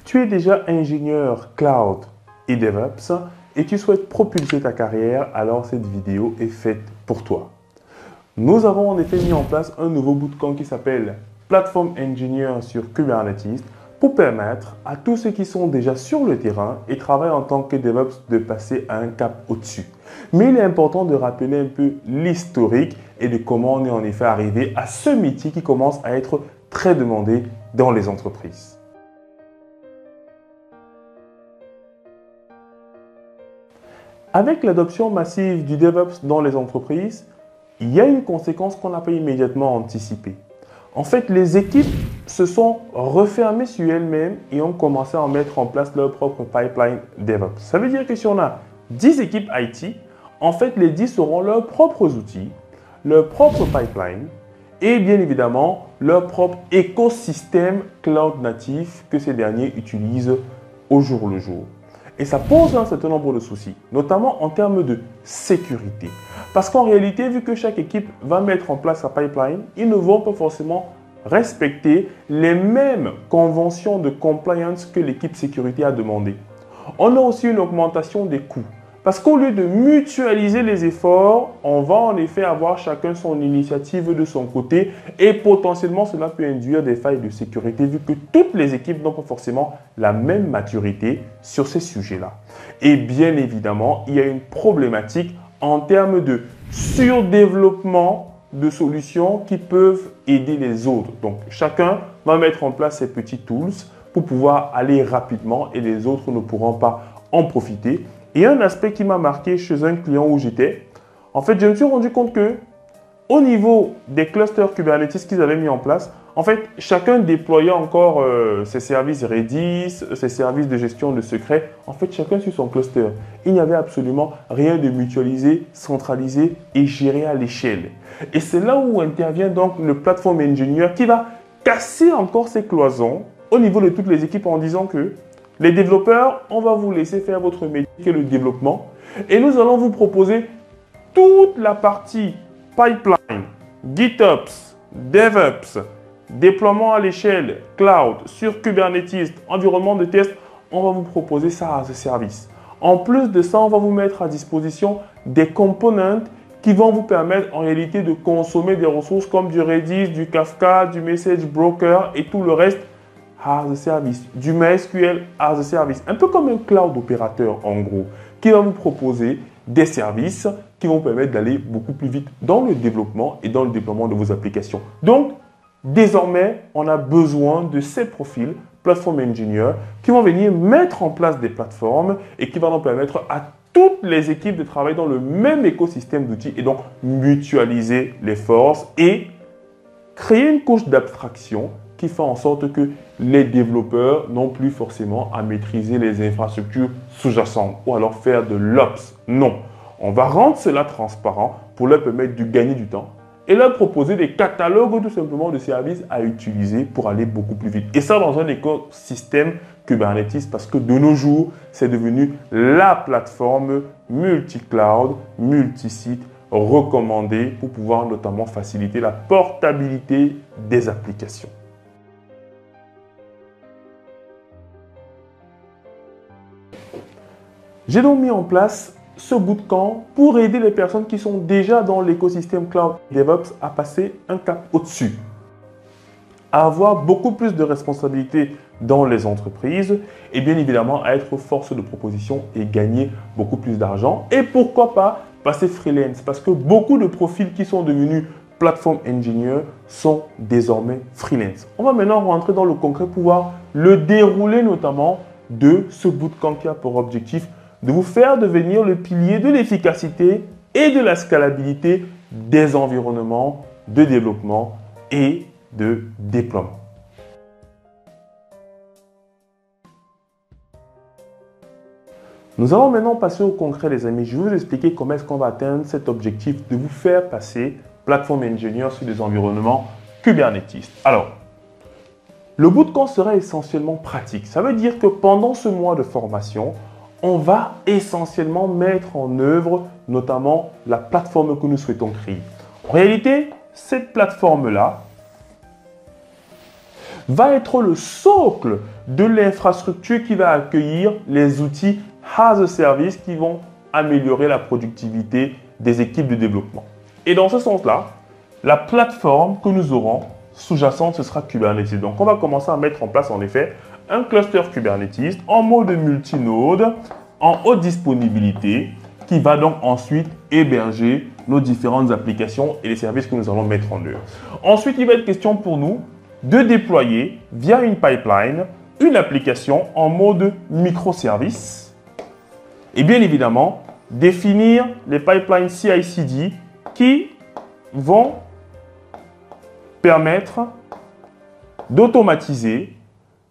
Tu es déjà ingénieur cloud et DevOps et tu souhaites propulser ta carrière, alors cette vidéo est faite pour toi. Nous avons en effet mis en place un nouveau bootcamp qui s'appelle Platform Engineer sur Kubernetes pour permettre à tous ceux qui sont déjà sur le terrain et travaillent en tant que DevOps de passer à un cap au-dessus. Mais il est important de rappeler un peu l'historique et de comment on est en effet arrivé à ce métier qui commence à être très demandé dans les entreprises. Avec l'adoption massive du DevOps dans les entreprises, il y a une conséquence qu'on n'a pas immédiatement anticipée. En fait, les équipes se sont refermées sur elles-mêmes et ont commencé à mettre en place leur propre pipeline DevOps. Ça veut dire que si on a 10 équipes IT, en fait, les 10 auront leurs propres outils, leur propre pipeline et bien évidemment leur propre écosystème cloud natif que ces derniers utilisent au jour le jour. Et ça pose un certain nombre de soucis, notamment en termes de sécurité. Parce qu'en réalité, vu que chaque équipe va mettre en place sa pipeline, ils ne vont pas forcément respecter les mêmes conventions de compliance que l'équipe sécurité a demandé. On a aussi une augmentation des coûts. Parce qu'au lieu de mutualiser les efforts, on va en effet avoir chacun son initiative de son côté et potentiellement cela peut induire des failles de sécurité vu que toutes les équipes n'ont pas forcément la même maturité sur ces sujets-là. Et bien évidemment, il y a une problématique en termes de surdéveloppement de solutions qui peuvent aider les autres. Donc chacun va mettre en place ses petits tools pour pouvoir aller rapidement et les autres ne pourront pas en profiter. Et un aspect qui m'a marqué chez un client où j'étais, en fait, je me suis rendu compte que au niveau des clusters Kubernetes qu'ils avaient mis en place, en fait, chacun déployait encore ses services Redis, ses services de gestion de secrets, en fait, chacun sur son cluster. Il n'y avait absolument rien de mutualisé, centralisé et géré à l'échelle. Et c'est là où intervient donc le Platform Engineer qui va casser encore ces cloisons au niveau de toutes les équipes en disant que les développeurs, on va vous laisser faire votre métier qui est le développement et nous allons vous proposer toute la partie pipeline, GitOps, DevOps, déploiement à l'échelle, cloud, sur Kubernetes, environnement de test. On va vous proposer ça as a service. En plus de ça, on va vous mettre à disposition des components qui vont vous permettre en réalité de consommer des ressources comme du Redis, du Kafka, du Message Broker et tout le reste as a service, du MySQL as a service, un peu comme un cloud opérateur en gros, qui va vous proposer des services qui vont permettre d'aller beaucoup plus vite dans le développement et dans le déploiement de vos applications. Donc, désormais, on a besoin de ces profils Platform Engineer qui vont venir mettre en place des plateformes et qui vont donc permettre à toutes les équipes de travailler dans le même écosystème d'outils et donc mutualiser les forces et créer une couche d'abstraction qui fait en sorte que les développeurs n'ont plus forcément à maîtriser les infrastructures sous-jacentes ou alors faire de l'Ops. Non, on va rendre cela transparent pour leur permettre de gagner du temps et leur proposer des catalogues tout simplement de services à utiliser pour aller beaucoup plus vite. Et ça dans un écosystème Kubernetes parce que de nos jours, c'est devenu la plateforme multi-cloud, multi-site recommandée pour pouvoir notamment faciliter la portabilité des applications. J'ai donc mis en place ce bootcamp pour aider les personnes qui sont déjà dans l'écosystème Cloud DevOps à passer un cap au-dessus, à avoir beaucoup plus de responsabilités dans les entreprises et bien évidemment à être force de proposition et gagner beaucoup plus d'argent. Et pourquoi pas passer freelance parce que beaucoup de profils qui sont devenus Platform Engineer sont désormais freelance. On va maintenant rentrer dans le concret pour voir le déroulé notamment de ce bootcamp qui a pour objectif de vous faire devenir le pilier de l'efficacité et de la scalabilité des environnements de développement et de déploiement. Nous allons maintenant passer au concret les amis. Je vais vous expliquer comment est-ce qu'on va atteindre cet objectif de vous faire passer Platform Engineer sur des environnements Kubernetes. Alors, le bootcamp sera essentiellement pratique. Ça veut dire que pendant ce mois de formation, on va essentiellement mettre en œuvre notamment la plateforme que nous souhaitons créer. En réalité, cette plateforme-là va être le socle de l'infrastructure qui va accueillir les outils as a service qui vont améliorer la productivité des équipes de développement. Et dans ce sens-là, la plateforme que nous aurons sous-jacente, ce sera Kubernetes. Donc, on va commencer à mettre en place en effet un cluster Kubernetes en mode multinode, en haute disponibilité, qui va donc ensuite héberger nos différentes applications et les services que nous allons mettre en œuvre. Ensuite, il va être question pour nous de déployer via une pipeline une application en mode microservice et bien évidemment définir les pipelines CI/CD qui vont permettre d'automatiser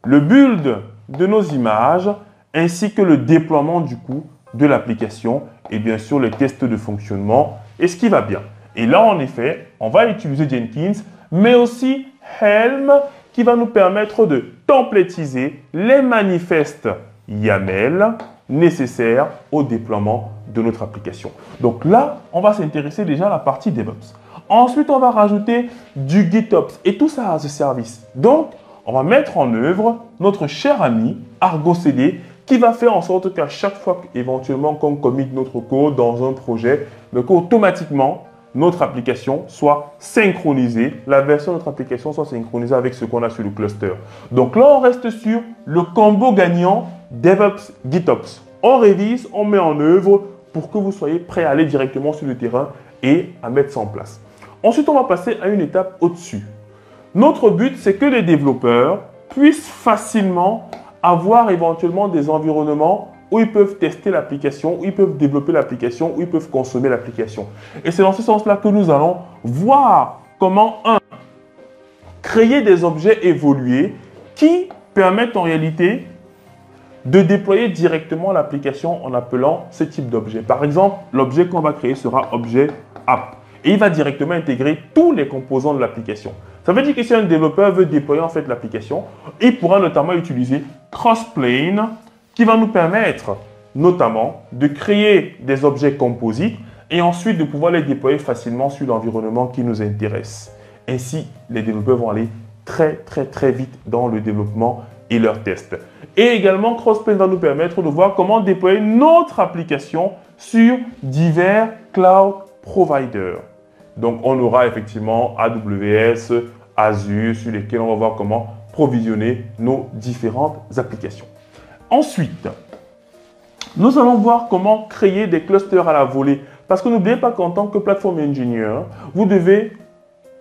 le build de nos images ainsi que le déploiement du coup de l'application et bien sûr les tests de fonctionnement et ce qui va bien. Et là en effet, on va utiliser Jenkins mais aussi Helm qui va nous permettre de templétiser les manifestes YAML nécessaires au déploiement de notre application. Donc là, on va s'intéresser déjà à la partie DevOps. Ensuite, on va rajouter du GitOps et tout ça as a service. Donc, on va mettre en œuvre notre cher ami Argo CD qui va faire en sorte qu'à chaque fois éventuellement qu'on commit notre code dans un projet, qu'automatiquement, notre application soit synchronisée, la version de notre application soit synchronisée avec ce qu'on a sur le cluster. Donc là, on reste sur le combo gagnant DevOps GitOps. On révise, on met en œuvre pour que vous soyez prêts à aller directement sur le terrain et à mettre ça en place. Ensuite, on va passer à une étape au-dessus. Notre but, c'est que les développeurs puissent facilement avoir éventuellement des environnements où ils peuvent tester l'application, où ils peuvent développer l'application, où ils peuvent consommer l'application. Et c'est dans ce sens-là que nous allons voir comment, créer des objets évolués qui permettent en réalité de déployer directement l'application en appelant ce type d'objet. Par exemple, l'objet qu'on va créer sera objet app. Et il va directement intégrer tous les composants de l'application. Ça veut dire que si un développeur veut déployer en fait l'application, il pourra notamment utiliser Crossplane qui va nous permettre notamment de créer des objets composites et ensuite de pouvoir les déployer facilement sur l'environnement qui nous intéresse. Ainsi, les développeurs vont aller très vite dans le développement et leurs tests. Et également, Crossplane va nous permettre de voir comment déployer notre application sur divers cloud providers. Donc, on aura effectivement AWS, Azure, sur lesquels on va voir comment provisionner nos différentes applications. Ensuite, nous allons voir comment créer des clusters à la volée. Parce que n'oubliez pas qu'en tant que plateforme ingénieur, vous devez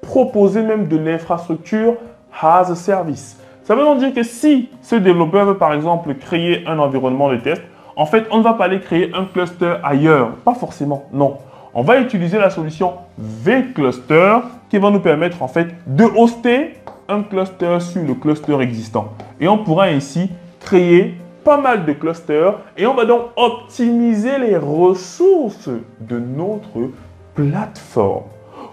proposer même de l'infrastructure as a service. Ça veut donc dire que si ce développeur veut par exemple créer un environnement de test, en fait, on ne va pas aller créer un cluster ailleurs. Pas forcément, non. On va utiliser la solution vCluster qui va nous permettre en fait de hoster un cluster sur le cluster existant. Et on pourra ainsi créer pas mal de clusters et on va donc optimiser les ressources de notre plateforme.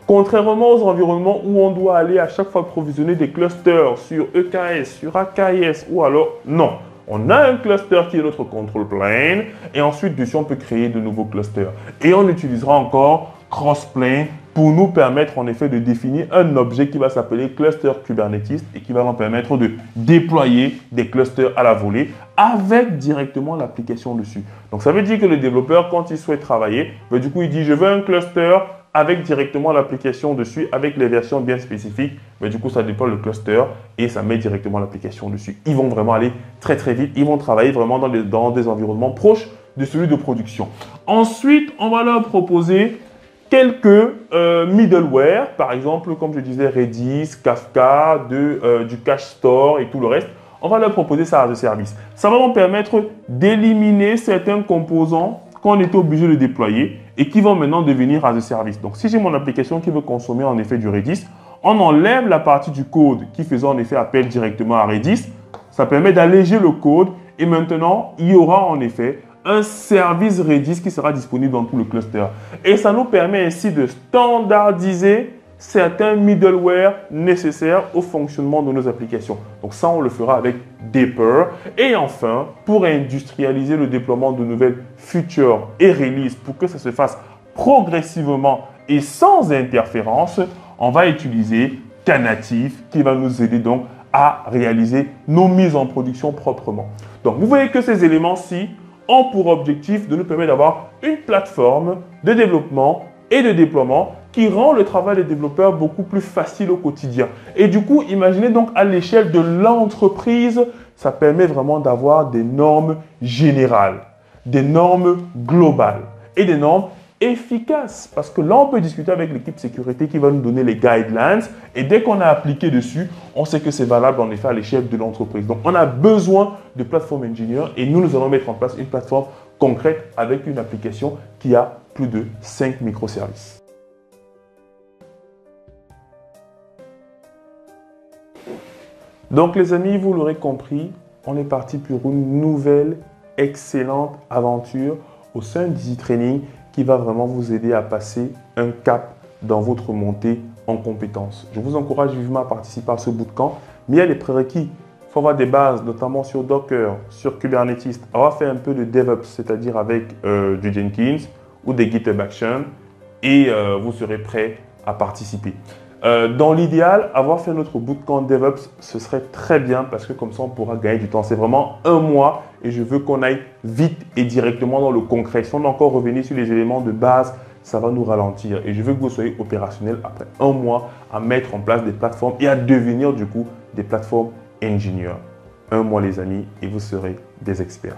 Contrairement aux environnements où on doit aller à chaque fois provisionner des clusters sur EKS, sur AKS ou alors non. On a un cluster qui est notre control plane et ensuite dessus on peut créer de nouveaux clusters. Et on utilisera encore Crossplane pour nous permettre en effet de définir un objet qui va s'appeler cluster Kubernetes et qui va nous permettre de déployer des clusters à la volée avec directement l'application dessus. Donc ça veut dire que le développeur, quand il souhaite travailler, du coup il dit je veux un cluster avec directement l'application dessus, avec les versions bien spécifiques. Mais du coup, ça déploie le cluster et ça met directement l'application dessus. Ils vont vraiment aller très vite. Ils vont travailler vraiment dans des environnements proches de celui de production. Ensuite, on va leur proposer quelques middleware, par exemple, comme je disais, Redis, Kafka, du Cache Store et tout le reste. On va leur proposer ça as a service. Ça va nous permettre d'éliminer certains composants qu'on était obligé de déployer et qui vont maintenant devenir as a service. Donc, si j'ai mon application qui veut consommer en effet du Redis, on enlève la partie du code qui faisait en effet appel directement à Redis. Ça permet d'alléger le code et maintenant, il y aura en effet un service Redis qui sera disponible dans tout le cluster. Et ça nous permet ainsi de standardiser certains middleware nécessaires au fonctionnement de nos applications. Donc ça, on le fera avec Dapr. Et enfin, pour industrialiser le déploiement de nouvelles features et releases pour que ça se fasse progressivement et sans interférence, on va utiliser Knative qui va nous aider donc à réaliser nos mises en production proprement. Donc, vous voyez que ces éléments-ci ont pour objectif de nous permettre d'avoir une plateforme de développement et de déploiement qui rend le travail des développeurs beaucoup plus facile au quotidien. Et du coup, imaginez donc à l'échelle de l'entreprise, ça permet vraiment d'avoir des normes générales, des normes globales et des normes efficaces. Parce que là, on peut discuter avec l'équipe sécurité qui va nous donner les guidelines et dès qu'on a appliqué dessus, on sait que c'est valable en effet à l'échelle de l'entreprise. Donc, on a besoin de plateforme ingénieur et nous allons mettre en place une plateforme concrète avec une application qui a plus de 5 microservices. Donc les amis, vous l'aurez compris, on est parti pour une nouvelle excellente aventure au sein d'Easy Training qui va vraiment vous aider à passer un cap dans votre montée en compétences. Je vous encourage vivement à participer à ce bootcamp, mais il y a les prérequis. Il faut avoir des bases, notamment sur Docker, sur Kubernetes, avoir fait un peu de DevOps, c'est-à-dire avec du Jenkins ou des GitHub Actions, et vous serez prêt à participer. Dans l'idéal, avoir fait notre bootcamp DevOps, ce serait très bien parce que comme ça, on pourra gagner du temps. C'est vraiment un mois et je veux qu'on aille vite et directement dans le concret. Si on est encore revenu sur les éléments de base, ça va nous ralentir. Et je veux que vous soyez opérationnel après un mois à mettre en place des plateformes et à devenir du coup des plateformes ingénieurs. Un mois les amis et vous serez des experts.